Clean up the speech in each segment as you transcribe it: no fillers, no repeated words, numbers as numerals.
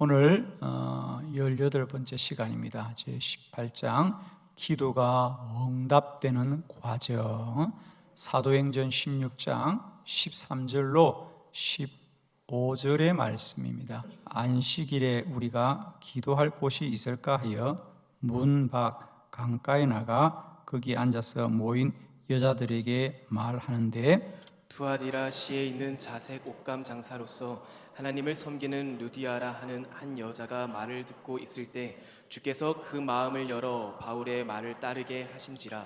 오늘 18번째 시간입니다. 제18장 기도가 응답되는 과정, 사도행전 16장 13절로 15절의 말씀입니다. 안식일에 우리가 기도할 곳이 있을까 하여 문 밖 강가에 나가 거기 앉아서 모인 여자들에게 말하는데, 두아디라시에 있는 자색 옷감 장사로서 하나님을 섬기는 루디아라 하는 한 여자가 말을 듣고 있을 때 주께서 그 마음을 열어 바울의 말을 따르게 하신지라.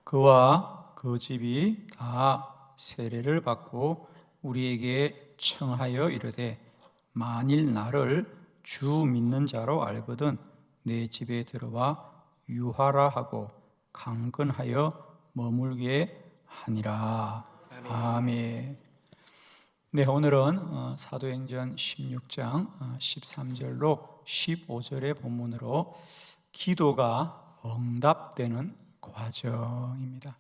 그와 그 집이 다 세례를 받고 우리에게 청하여 이르되, 만일 나를 주 믿는 자로 알거든 내 집에 들어와 유하라 하고 강건하여 머물게 하니라. 아멘. 네, 오늘은 사도행전 16장 13절로 15절의 본문으로 기도가 응답되는 과정입니다.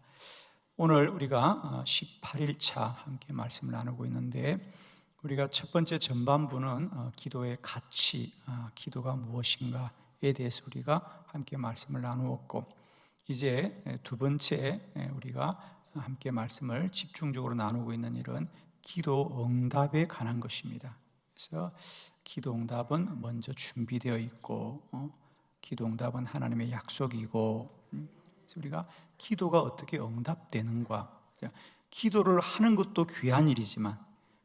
오늘 우리가 18일차 함께 말씀을 나누고 있는데, 우리가 첫 번째 전반부는 기도의 가치, 기도가 무엇인가에 대해서 우리가 함께 말씀을 나누었고, 이제 두 번째 우리가 함께 말씀을 집중적으로 나누고 있는 일은 기도 응답에 관한 것입니다. 그래서 기도 응답은 먼저 준비되어 있고, 기도 응답은 하나님의 약속이고, 그래서 우리가 기도가 어떻게 응답되는가, 기도를 하는 것도 귀한 일이지만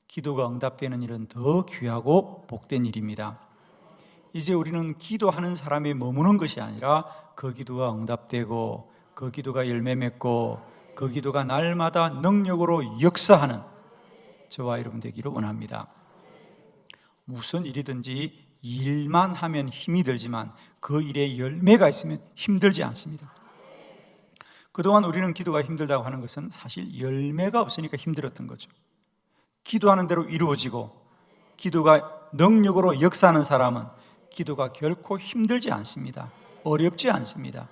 기도가 응답되는 일은 더 귀하고 복된 일입니다. 이제 우리는 기도하는 사람이 머무는 것이 아니라 그 기도가 응답되고 그 기도가 열매 맺고 그 기도가 날마다 능력으로 역사하는 저와 여러분 되기를 원합니다. 무슨 일이든지 일만 하면 힘이 들지만 그 일에 열매가 있으면 힘들지 않습니다. 그동안 우리는 기도가 힘들다고 하는 것은 사실 열매가 없으니까 힘들었던 거죠. 기도하는 대로 이루어지고 기도가 능력으로 역사하는 사람은 기도가 결코 힘들지 않습니다. 어렵지 않습니다.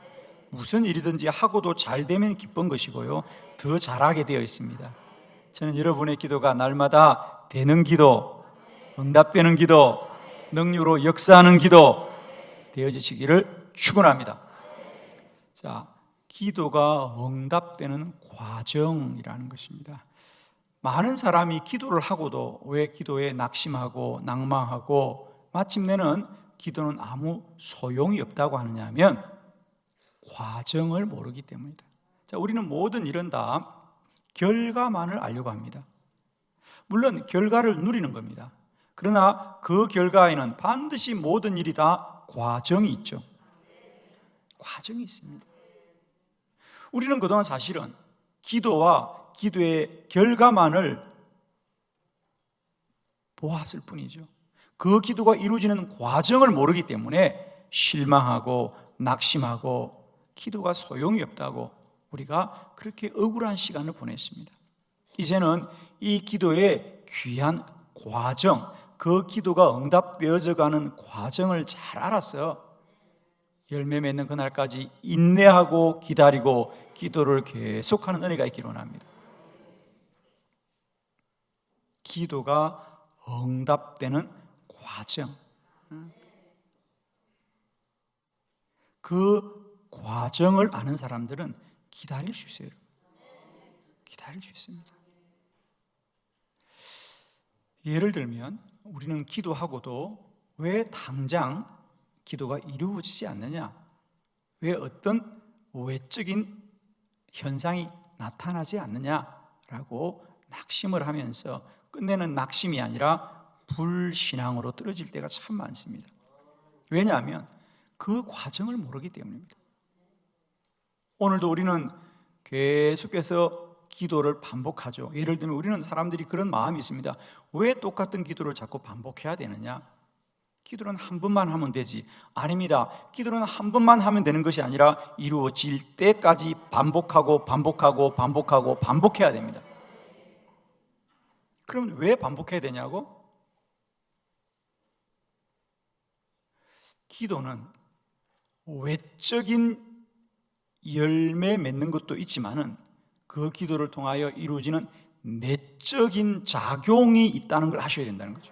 무슨 일이든지 하고도 잘 되면 기쁜 것이고요, 더 잘하게 되어 있습니다. 저는 여러분의 기도가 날마다 되는 기도, 응답되는 기도, 능력으로 역사하는 기도 되어지시기를 축원합니다. 자, 기도가 응답되는 과정이라는 것입니다. 많은 사람이 기도를 하고도 왜 기도에 낙심하고 낭망하고 마침내는 기도는 아무 소용이 없다고 하느냐 하면 과정을 모르기 때문이다. 자, 우리는 모든 일은 다 결과만을 알려고 합니다. 물론 결과를 누리는 겁니다. 그러나 그 결과에는 반드시 모든 일이 다 과정이 있죠. 과정이 있습니다. 우리는 그동안 사실은 기도와 기도의 결과만을 보았을 뿐이죠. 그 기도가 이루어지는 과정을 모르기 때문에 실망하고 낙심하고 기도가 소용이 없다고 우리가 그렇게 억울한 시간을 보냈습니다. 이제는 이 기도의 귀한 과정, 그 기도가 응답되어져 가는 과정을 잘 알아서 열매 맺는 그날까지 인내하고 기다리고 기도를 계속하는 은혜가 있기를 원합니다. 기도가 응답되는 과정, 그 과정을 아는 사람들은 기다릴 수 있어요. 기다릴 수 있습니다. 예를 들면 우리는 기도하고도 왜 당장 기도가 이루어지지 않느냐, 왜 어떤 외적인 현상이 나타나지 않느냐라고 낙심을 하면서 끝내는 낙심이 아니라 불신앙으로 떨어질 때가 참 많습니다. 왜냐하면 그 과정을 모르기 때문입니다. 오늘도 우리는 계속해서 기도를 반복하죠. 예를 들면 우리는 사람들이 그런 마음이 있습니다. 왜 똑같은 기도를 자꾸 반복해야 되느냐? 기도는 한 번만 하면 되지. 아닙니다. 기도는 한 번만 하면 되는 것이 아니라 이루어질 때까지 반복하고 반복하고 반복하고 반복해야 됩니다. 그럼 왜 반복해야 되냐고? 기도는 외적인 열매 맺는 것도 있지만은 그 기도를 통하여 이루어지는 내적인 작용이 있다는 걸 아셔야 된다는 거죠.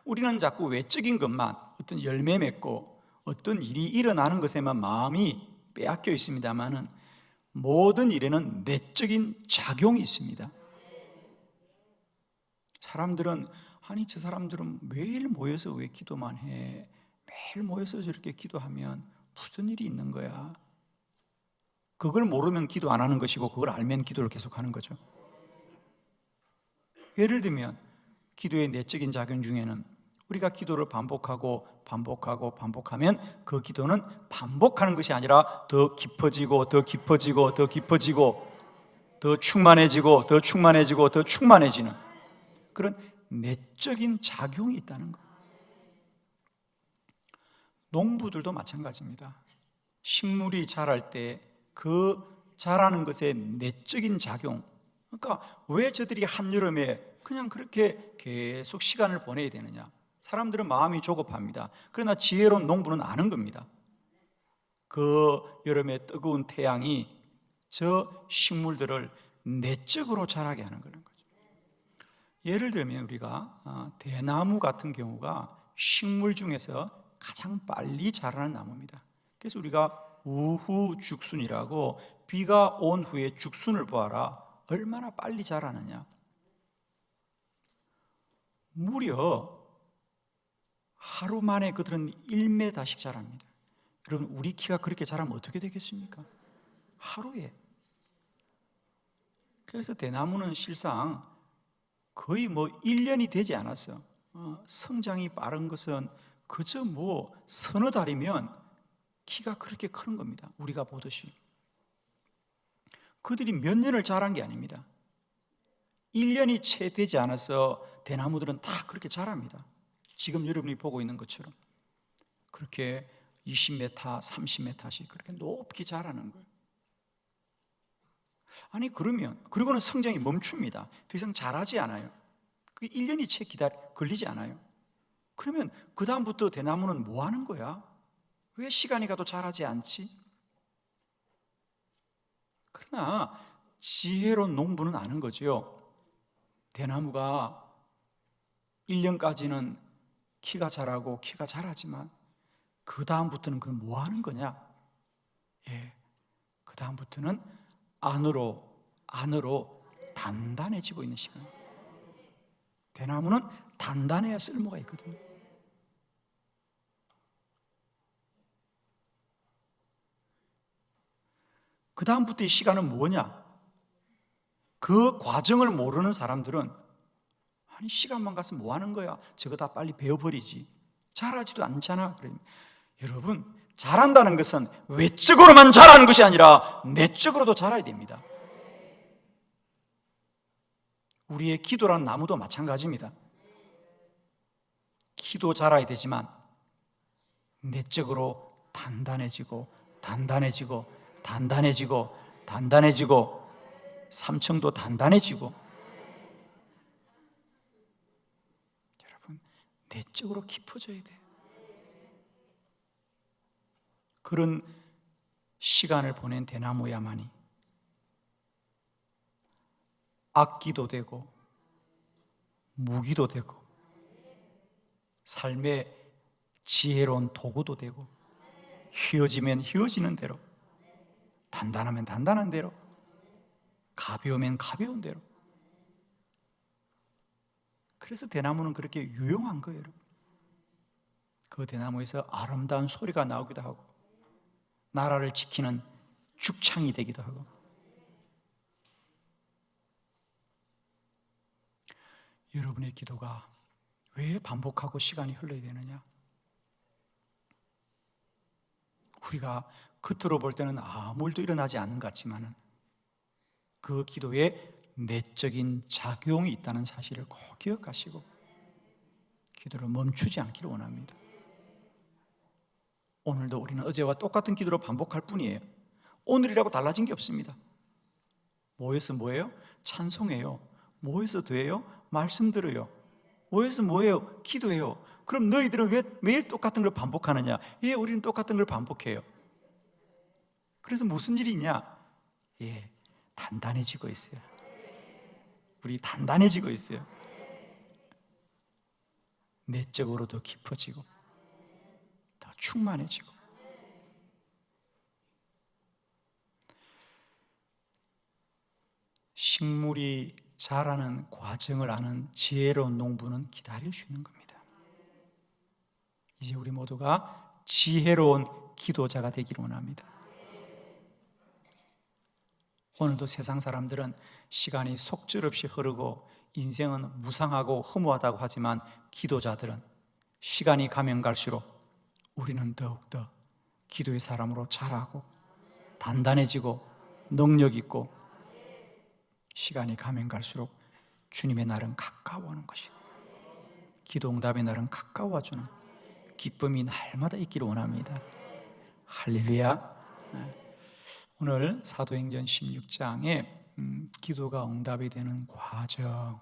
우리는 자꾸 외적인 것만, 어떤 열매 맺고 어떤 일이 일어나는 것에만 마음이 빼앗겨 있습니다만은 모든 일에는 내적인 작용이 있습니다. 사람들은 아니 저 사람들은 매일 모여서 왜 기도만 해? 매일 모여서 저렇게 기도하면 무슨 일이 있는 거야? 그걸 모르면 기도 안 하는 것이고 그걸 알면 기도를 계속하는 거죠. 예를 들면 기도의 내적인 작용 중에는 우리가 기도를 반복하면 그 기도는 반복하는 것이 아니라 더 깊어지고 더 깊어지고 더 깊어지고 더 충만해지고 더 충만해지고 더 충만해지는 그런 내적인 작용이 있다는 것. 농부들도 마찬가지입니다. 식물이 자랄 때 그 자라는 것의 내적인 작용, 그러니까 왜 저들이 한여름에 그냥 그렇게 계속 시간을 보내야 되느냐? 사람들은 마음이 조급합니다. 그러나 지혜로운 농부는 아는 겁니다. 그 여름의 뜨거운 태양이 저 식물들을 내적으로 자라게 하는 그런 거죠. 예를 들면 우리가 대나무 같은 경우가 식물 중에서 가장 빨리 자라는 나무입니다. 그래서 우리가 우후죽순이라고 비가 온 후에 죽순을 보아라. 얼마나 빨리 자라느냐. 무려 하루 만에 그들은 1m씩 자랍니다. 여러분 우리 키가 그렇게 자라면 어떻게 되겠습니까? 하루에. 그래서 대나무는 실상 거의 1년이 되지 않았어. 성장이 빠른 것은 그저 서너 달이면 키가 그렇게 크는 겁니다. 우리가 보듯이. 그들이 몇 년을 자란 게 아닙니다. 1년이 채 되지 않아서 대나무들은 다 그렇게 자랍니다. 지금 여러분이 보고 있는 것처럼 그렇게 20m, 30m씩 그렇게 높게 자라는 거예요. 아니 그리고는 성장이 멈춥니다. 더 이상 자라지 않아요. 그게 1년이 채 걸리지 않아요. 그러면 그 다음부터 대나무는 뭐 하는 거야? 왜 시간이 가도 자라지 않지? 그러나 지혜로운 농부는 아는 거죠. 대나무가 1년까지는 키가 자라고 키가 자라지만 그 다음부터는 그럼 뭐 하는 거냐? 그 다음부터는 안으로 단단해지고 있는 시간. 대나무는 단단해야 쓸모가 있거든요. 그 다음부터의 시간은 뭐냐? 그 과정을 모르는 사람들은 아니 시간만 가서 뭐 하는 거야? 저거 다 빨리 배워버리지. 자라지도 않잖아. 여러분 자란다는 것은 외적으로만 자라는 것이 아니라 내적으로도 자라야 됩니다. 우리의 기도란 나무도 마찬가지입니다. 키도 자라야 되지만 내적으로 단단해지고 단단해지고 3층도 단단해지고 여러분 내적으로 깊어져야 돼요. 그런 시간을 보낸 대나무야만이 악기도 되고 무기도 되고 삶의 지혜로운 도구도 되고 휘어지면 휘어지는 대로 단단하면 단단한 대로 가벼우면 가벼운 대로. 그래서 대나무는 그렇게 유용한 거예요, 여러분. 그 대나무에서 아름다운 소리가 나오기도 하고 나라를 지키는 죽창이 되기도 하고. 여러분의 기도가 왜 반복하고 시간이 흘러야 되느냐? 우리가 겉으로 볼 때는 아무 일도 일어나지 않는 것 같지만 그 기도에 내적인 작용이 있다는 사실을 꼭 기억하시고 기도를 멈추지 않기를 원합니다. 오늘도 우리는 어제와 똑같은 기도를 반복할 뿐이에요. 오늘이라고 달라진 게 없습니다. 모여서 뭐예요? 찬송해요. 모여서 더해요? 말씀 들어요. 모여서 뭐예요? 기도해요. 그럼 너희들은 왜 매일 똑같은 걸 반복하느냐? 우리는 똑같은 걸 반복해요. 그래서 무슨 일이 있냐? 단단해지고 있어요. 우리 단단해지고 있어요. 내적으로 더 깊어지고 더 충만해지고, 식물이 자라는 과정을 아는 지혜로운 농부는 기다릴 수 있는 겁니다. 이제 우리 모두가 지혜로운 기도자가 되기를 원합니다. 오늘도 세상 사람들은 시간이 속절없이 흐르고 인생은 무상하고 허무하다고 하지만, 기도자들은 시간이 가면 갈수록 우리는 더욱더 기도의 사람으로 자라고 단단해지고 능력 있고, 시간이 가면 갈수록 주님의 날은 가까워오는 것이고 기도 응답의 날은 가까워주는 기쁨이 날마다 있기를 원합니다. 할렐루야. 오늘 사도행전 16장에 기도가 응답이 되는 과정,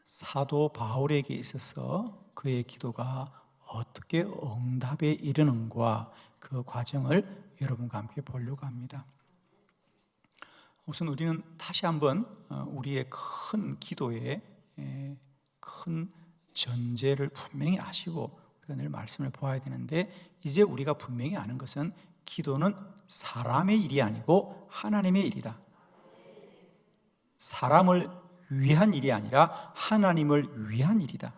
사도 바울에게 있어서 그의 기도가 어떻게 응답에 이르는가, 그 과정을 여러분과 함께 보려고 합니다. 우선 우리는 다시 한번 우리의 큰 기도의 큰 전제를 분명히 아시고 우리가 늘 말씀을 보아야 되는데, 이제 우리가 분명히 아는 것은 기도는 사람의 일이 아니고 하나님의 일이다. 사람을 위한 일이 아니라 하나님을 위한 일이다.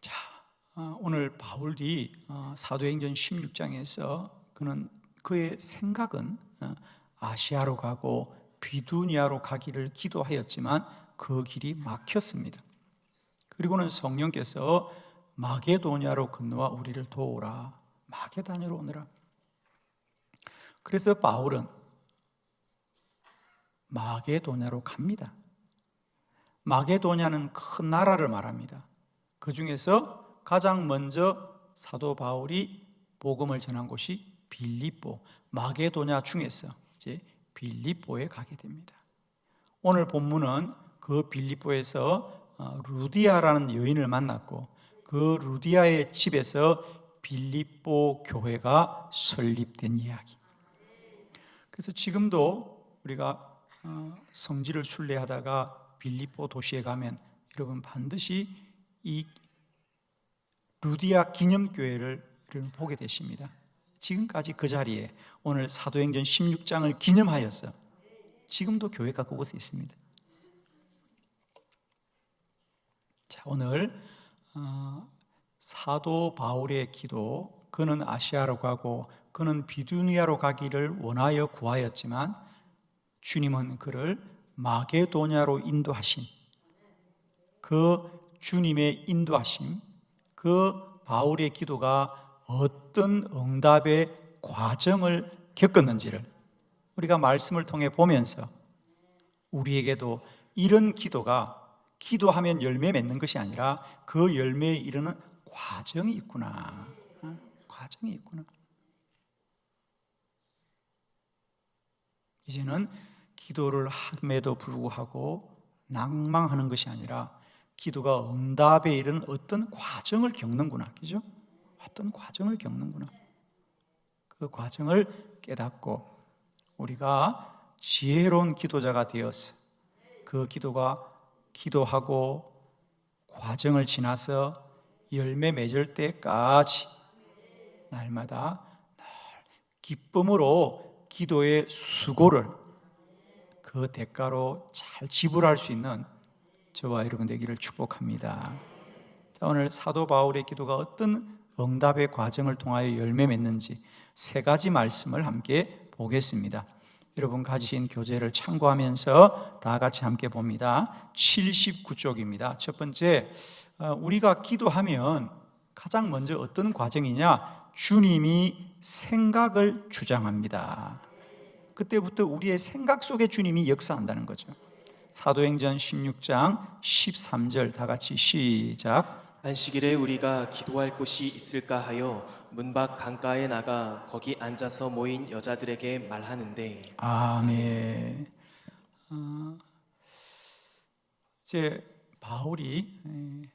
자, 오늘 바울이 사도행전 16장에서 그의 생각은 아시아로 가고 비두니아로 가기를 기도하였지만 그 길이 막혔습니다. 그리고는 성령께서 마게도냐로 건너와 우리를 도우라, 마게도냐로 오너라. 그래서 바울은 마게도냐로 갑니다. 마게도냐는 큰 나라를 말합니다. 그 중에서 가장 먼저 사도 바울이 복음을 전한 곳이 빌립보, 마게도냐 중에서 이제 빌립보에 가게 됩니다. 오늘 본문은 그 빌립보에서 루디아라는 여인을 만났고, 그 루디아의 집에서 빌립보 교회가 설립된 이야기. 그래서 지금도 우리가 성지를 순례하다가 빌립보 도시에 가면 여러분 반드시 이 루디아 기념교회를 여러분 보게 되십니다. 지금까지 그 자리에 오늘 사도행전 16장을 기념하여서 지금도 교회가 그곳에 있습니다. 자, 오늘 사도 바울의 기도, 그는 아시아로 가고 그는 비두니아로 가기를 원하여 구하였지만 주님은 그를 마게도냐로 인도하신 그 주님의 인도하심, 그 바울의 기도가 어떤 응답의 과정을 겪었는지를 우리가 말씀을 통해 보면서 우리에게도 이런 기도가 기도하면 열매 맺는 것이 아니라 그 열매에 이르는 과정이 있구나. 과정이 있구나. 이제는 기도를 함에도 불구하고 낭망하는 것이 아니라 기도가 응답에 이르는 어떤 과정을 겪는구나. 그죠? 어떤 과정을 겪는구나. 그 과정을 깨닫고 우리가 지혜로운 기도자가 되어서 그 기도가 기도하고 과정을 지나서 열매 맺을 때까지 날마다 늘 기쁨으로 기도의 수고를 그 대가로 잘 지불할 수 있는 저와 여러분 되기를 축복합니다. 자, 오늘 사도 바울의 기도가 어떤 응답의 과정을 통하여 열매 맺는지 세 가지 말씀을 함께 보겠습니다. 여러분 가지신 교재를 참고하면서 다 같이 함께 봅니다. 79쪽입니다. 첫 번째, 우리가 기도하면 가장 먼저 어떤 과정이냐? 주님이 생각을 주장합니다. 그때부터 우리의 생각 속에 주님이 역사한다는 거죠. 사도행전 16장 13절 다 같이 시작. 안식일에 우리가 기도할 곳이 있을까 하여 문 밖 강가에 나가 거기 앉아서 모인 여자들에게 말하는데. 아멘. 이제 바울이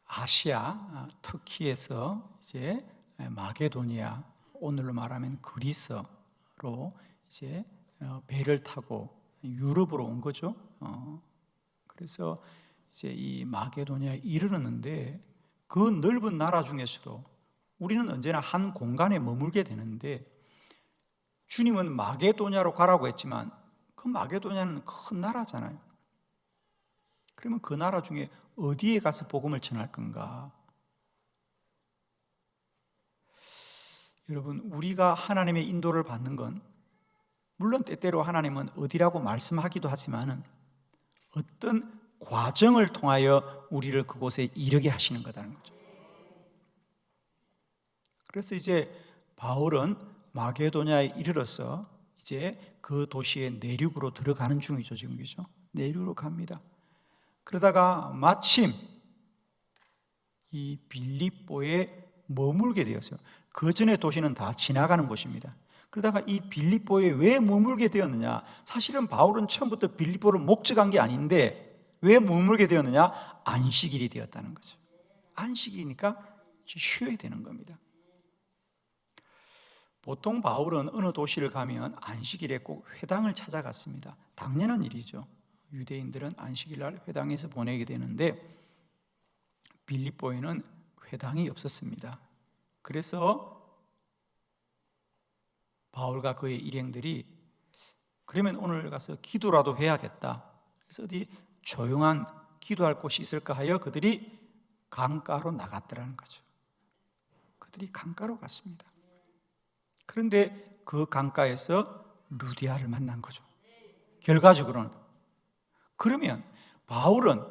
아시아 터키에서 이제 마게도니아, 오늘로 말하면 그리스로 이제 배를 타고 유럽으로 온 거죠. 그래서 이제 이 마게도냐에 이르렀는데 그 넓은 나라 중에서도 우리는 언제나 한 공간에 머물게 되는데 주님은 마게도냐로 가라고 했지만 그 마게도냐는 큰 나라잖아요. 그러면 그 나라 중에 어디에 가서 복음을 전할 건가? 여러분, 우리가 하나님의 인도를 받는 건 물론 때때로 하나님은 어디라고 말씀하기도 하지만 어떤 과정을 통하여 우리를 그곳에 이르게 하시는 거라는 거죠. 그래서 이제 바울은 마게도냐에 이르러서 이제 그 도시의 내륙으로 들어가는 중이죠. 지금 그죠? 내륙으로 갑니다. 그러다가 마침 이 빌립보에 머물게 되었어요. 그 전에 도시는 다 지나가는 곳입니다. 그러다가 이 빌립보에 왜 머물게 되었느냐? 사실은 바울은 처음부터 빌립보를 목적한 게 아닌데 왜 머물게 되었느냐? 안식일이 되었다는 거죠. 안식일이니까 쉬어야 되는 겁니다. 보통 바울은 어느 도시를 가면 안식일에 꼭 회당을 찾아갔습니다. 당연한 일이죠. 유대인들은 안식일날 회당에서 보내게 되는데 빌립보에는 회당이 없었습니다. 그래서 바울과 그의 일행들이 그러면 오늘 가서 기도라도 해야겠다. 그래서 어디 조용한 기도할 곳이 있을까 하여 그들이 강가로 나갔더라는 거죠. 그들이 강가로 갔습니다. 그런데 그 강가에서 루디아를 만난 거죠. 결과적으로는. 그러면 바울은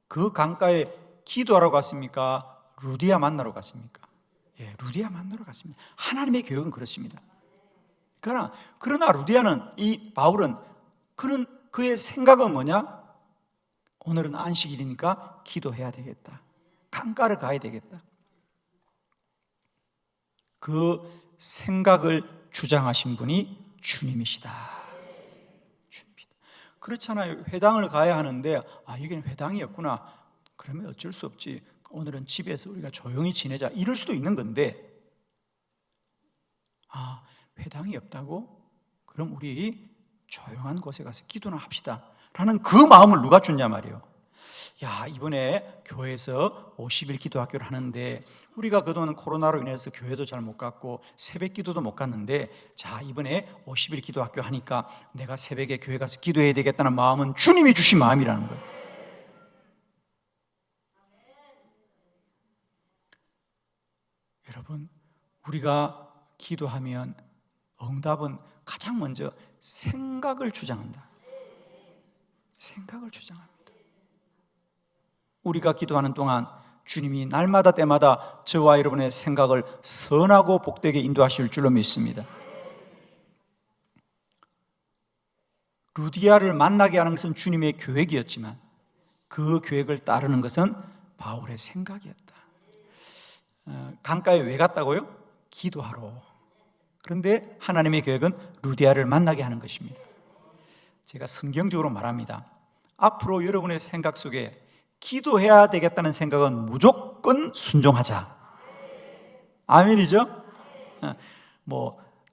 그 강가에 기도하러 갔습니까? 루디아 만나러 갔습니까? 예, 루디아 만나러 갔습니다. 하나님의 교육은 그렇습니다. 그러나 루디아는 이 바울은 그의 생각은 뭐냐? 오늘은 안식일이니까 기도해야 되겠다. 강가를 가야 되겠다. 그 생각을 주장하신 분이 주님이시다. 주님이다. 그렇잖아요. 회당을 가야 하는데 여기는 회당이었구나. 그러면 어쩔 수 없지. 오늘은 집에서 우리가 조용히 지내자. 이럴 수도 있는 건데 회당이 없다고? 그럼 우리 조용한 곳에 가서 기도나 합시다 라는 그 마음을 누가 줬냐 말이에요. 이번에 교회에서 50일 기도학교를 하는데 우리가 그동안 코로나로 인해서 교회도 잘 못 갔고 새벽 기도도 못 갔는데 이번에 50일 기도학교 하니까 내가 새벽에 교회 가서 기도해야 되겠다는 마음은 주님이 주신 마음이라는 거예요. 여러분, 우리가 기도하면 응답은 가장 먼저 생각을 주장한다. 생각을 주장합니다. 우리가 기도하는 동안 주님이 날마다 때마다 저와 여러분의 생각을 선하고 복되게 인도하실 줄로 믿습니다. 루디아를 만나게 하는 것은 주님의 계획이었지만 그 계획을 따르는 것은 바울의 생각이었다. 강가에 왜 갔다고요? 기도하러. 그런데 하나님의 계획은 루디아를 만나게 하는 것입니다. 제가 성경적으로 말합니다. 앞으로 여러분의 생각 속에 기도해야 되겠다는 생각은 무조건 순종하자. 아멘이죠?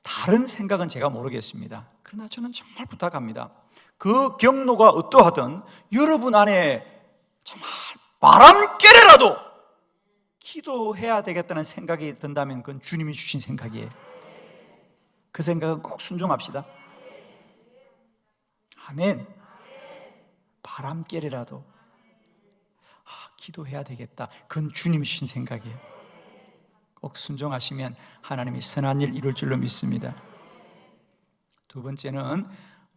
다른 생각은 제가 모르겠습니다. 그러나 저는 정말 부탁합니다. 그 경로가 어떠하든 여러분 안에 정말 바람결에라도 기도해야 되겠다는 생각이 든다면 그건 주님이 주신 생각이에요. 그 생각은 꼭 순종합시다. 아멘. 바람결에라도 기도해야 되겠다. 그건 주님이 주신 생각이에요. 꼭 순종하시면 하나님이 선한 일 이룰 줄로 믿습니다. 두 번째는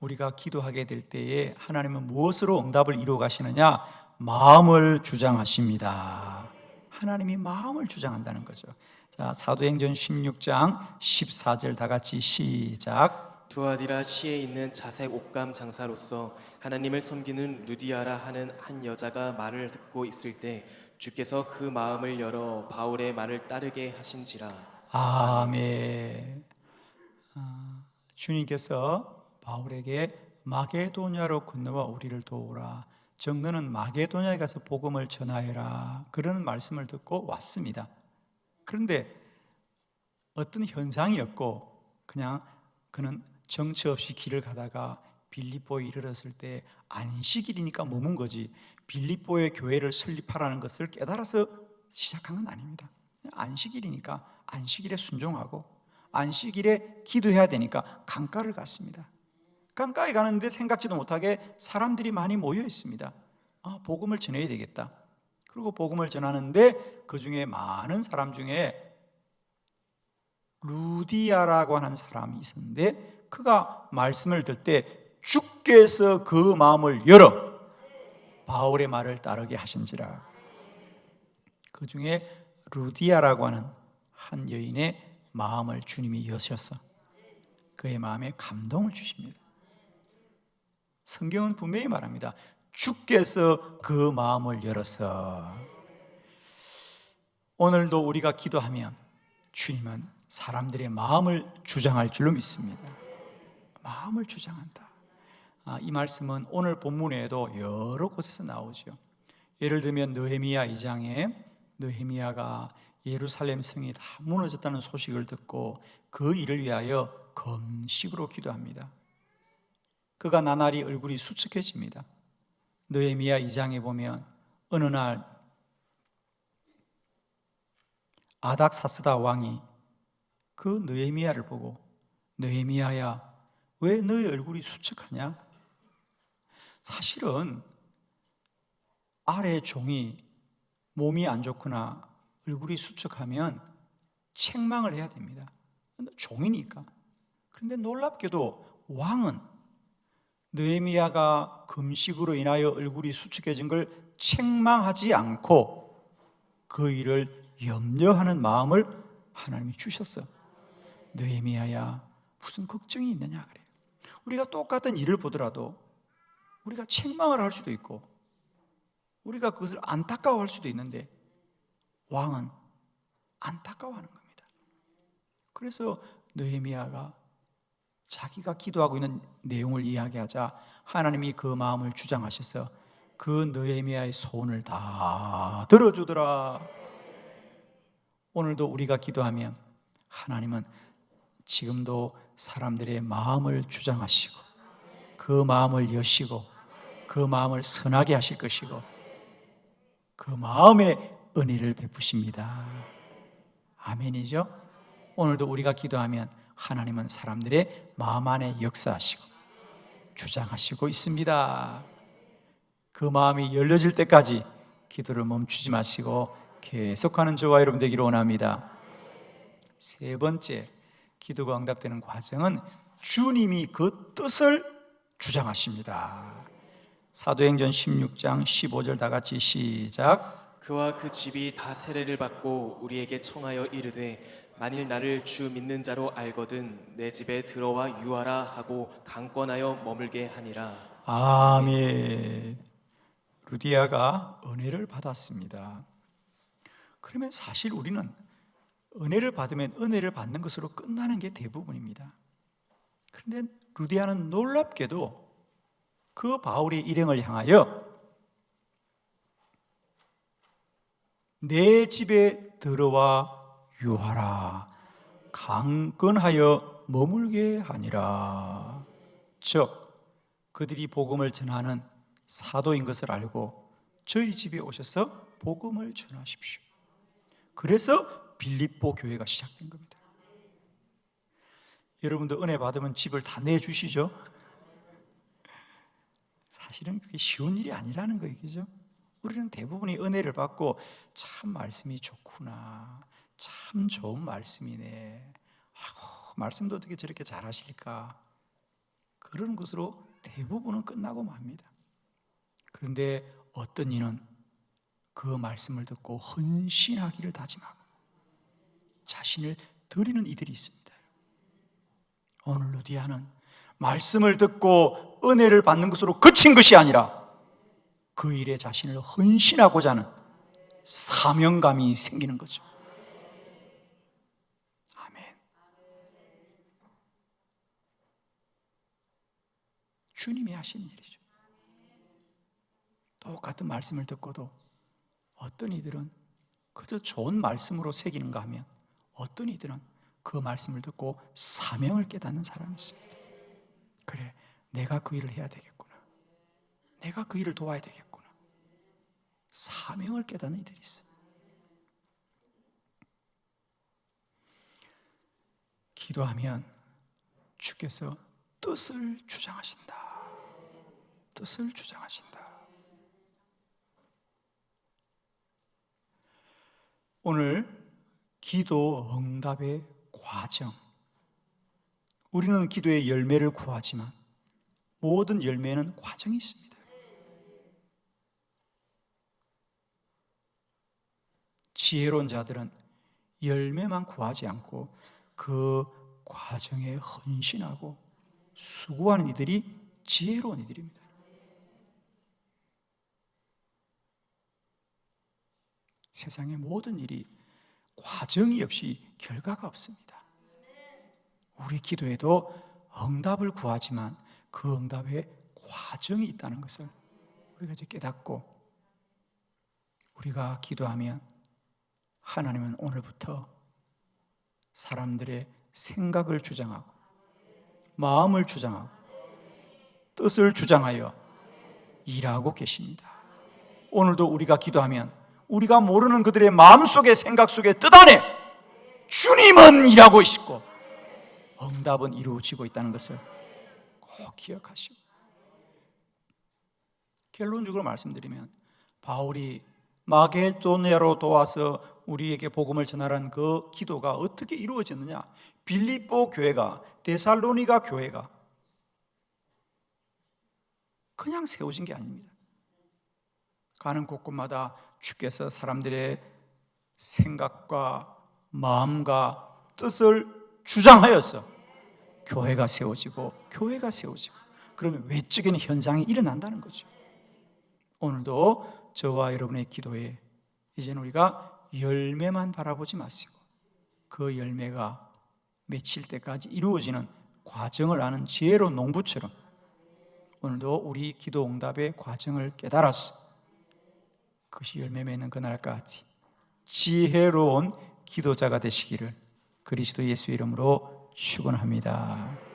우리가 기도하게 될 때에 하나님은 무엇으로 응답을 이루어 가시느냐? 마음을 주장하십니다. 하나님이 마음을 주장한다는 거죠. 자, 사도행전 16장 14절 다 같이 시작. 두아디라시에 있는 자색 옷감 장사로서 하나님을 섬기는 루디아라 하는 한 여자가 말을 듣고 있을 때 주께서 그 마음을 열어 바울의 말을 따르게 하신지라. 아멘. 주님께서 바울에게 마게도냐로 건너와 우리를 도우라. 즉 너는 마게도냐에 가서 복음을 전하여라. 그런 말씀을 듣고 왔습니다. 그런데 어떤 현상이 없고 그냥 그는 정처 없이 길을 가다가 빌립보에 이르렀을 때 안식일이니까 머문 거지, 빌립보의 교회를 설립하라는 것을 깨달아서 시작한 건 아닙니다. 안식일이니까 안식일에 순종하고 안식일에 기도해야 되니까 강가를 갔습니다. 강가에 가는데 생각지도 못하게 사람들이 많이 모여 있습니다. 복음을 전해야 되겠다. 그리고 복음을 전하는데 그 중에 많은 사람 중에 루디아라고 하는 사람이 있었는데, 그가 말씀을 들 때 주께서 그 마음을 열어 바울의 말을 따르게 하신지라. 그 중에 루디아라고 하는 한 여인의 마음을 주님이 여셔서 그의 마음에 감동을 주십니다. 성경은 분명히 말합니다. 주께서 그 마음을 열어서. 오늘도 우리가 기도하면 주님은 사람들의 마음을 주장할 줄로 믿습니다. 마음을 주장한다. 이 말씀은 오늘 본문에도 여러 곳에서 나오죠. 예를 들면 느헤미야 2장에 느헤미야가 예루살렘 성이 다 무너졌다는 소식을 듣고 그 일을 위하여 금식으로 기도합니다. 그가 나날이 얼굴이 수척해집니다. 느헤미야 2장에 보면 어느 날 아닥사스다 왕이 그 느헤미야를 보고 느헤미야야, 왜 너의 얼굴이 수척하냐? 사실은 아래 종이 몸이 안 좋거나 얼굴이 수척하면 책망을 해야 됩니다. 종이니까. 그런데 놀랍게도 왕은 느헤미야가 금식으로 인하여 얼굴이 수척해진 걸 책망하지 않고 그 일을 염려하는 마음을 하나님이 주셨어. 느헤미야야, 무슨 걱정이 있느냐 그래요. 우리가 똑같은 일을 보더라도 우리가 책망을 할 수도 있고 우리가 그것을 안타까워할 수도 있는데 왕은 안타까워하는 겁니다. 그래서 느헤미야가 자기가 기도하고 있는 내용을 이야기하자 하나님이 그 마음을 주장하셔서 그 느헤미야의 소원을 다 들어주더라. 오늘도 우리가 기도하면 하나님은 지금도 사람들의 마음을 주장하시고 그 마음을 여시고 그 마음을 선하게 하실 것이고 그 마음에 은혜를 베푸십니다. 아멘이죠? 오늘도 우리가 기도하면 하나님은 사람들의 마음 안에 역사하시고 주장하시고 있습니다. 그 마음이 열려질 때까지 기도를 멈추지 마시고 계속하는 저와 여러분 되기를 원합니다. 세 번째, 기도가 응답되는 과정은 주님이 그 뜻을 주장하십니다. 사도행전 16장 15절 다 같이 시작. 그와 그 집이 다 세례를 받고 우리에게 청하여 이르되 만일 나를 주 믿는 자로 알거든 내 집에 들어와 유하라 하고 강권하여 머물게 하니라. 아멘. 루디아가 은혜를 받았습니다. 그러면 사실 우리는 은혜를 받으면 은혜를 받는 것으로 끝나는 게 대부분입니다. 그런데 루디아는 놀랍게도 그 바울의 일행을 향하여 내 집에 들어와 유하라, 강건하여 머물게 하니라. 즉 그들이 복음을 전하는 사도인 것을 알고 저희 집에 오셔서 복음을 전하십시오. 그래서 빌립보 교회가 시작된 겁니다. 여러분도 은혜 받으면 집을 다 내주시죠? 사실은 그게 쉬운 일이 아니라는 거예요, 그죠? 우리는 대부분이 은혜를 받고 참 말씀이 좋구나, 참 좋은 말씀이네, 말씀도 어떻게 저렇게 잘하실까, 그런 것으로 대부분은 끝나고 맙니다. 그런데 어떤 이는 그 말씀을 듣고 헌신하기를 다짐하고 자신을 드리는 이들이 있습니다. 오늘 루디아는 말씀을 듣고 은혜를 받는 것으로 그친 것이 아니라 그 일에 자신을 헌신하고자 하는 사명감이 생기는 거죠. 아멘. 주님이 하신 일이죠. 똑같은 말씀을 듣고도 어떤 이들은 그저 좋은 말씀으로 새기는가 하면 어떤 이들은 그 말씀을 듣고 사명을 깨닫는 사람이 있습니다. 그래, 내가 그 일을 해야 되겠구나. 내가 그 일을 도와야 되겠구나. 사명을 깨닫는 이들이 있어요. 기도하면 주께서 뜻을 주장하신다. 뜻을 주장하신다. 오늘 기도 응답의 과정. 우리는 기도의 열매를 구하지만 모든 열매는 과정이 있습니다. 지혜로운 자들은 열매만 구하지 않고 그 과정에 헌신하고 수고하는 이들이 지혜로운 이들입니다. 세상의 모든 일이 과정이 없이 결과가 없습니다. 우리 기도에도 응답을 구하지만 그 응답에 과정이 있다는 것을 우리가 이제 깨닫고, 우리가 기도하면 하나님은 오늘부터 사람들의 생각을 주장하고 마음을 주장하고 뜻을 주장하여 일하고 계십니다. 오늘도 우리가 기도하면 우리가 모르는 그들의 마음속의 생각 속의 뜻 안에 주님은 일하고 있고 응답은 이루어지고 있다는 것을 꼭 기억하시고, 결론적으로 말씀드리면 바울이 마게도냐로 도와서 우리에게 복음을 전하라는 그 기도가 어떻게 이루어졌느냐? 빌립보 교회가, 데살로니가 교회가 그냥 세워진 게 아닙니다. 가는 곳곳마다 주께서 사람들의 생각과 마음과 뜻을 주장하여서 교회가 세워지고 그러면 외적인 현상이 일어난다는 거죠. 오늘도 저와 여러분의 기도에 이제는 우리가 열매만 바라보지 마시고 그 열매가 맺힐 때까지 이루어지는 과정을 아는 지혜로운 농부처럼 오늘도 우리 기도 응답의 과정을 깨달아서 그것이 열매 맺는 그날까지 지혜로운 기도자가 되시기를 그리스도 예수의 이름으로 축원합니다.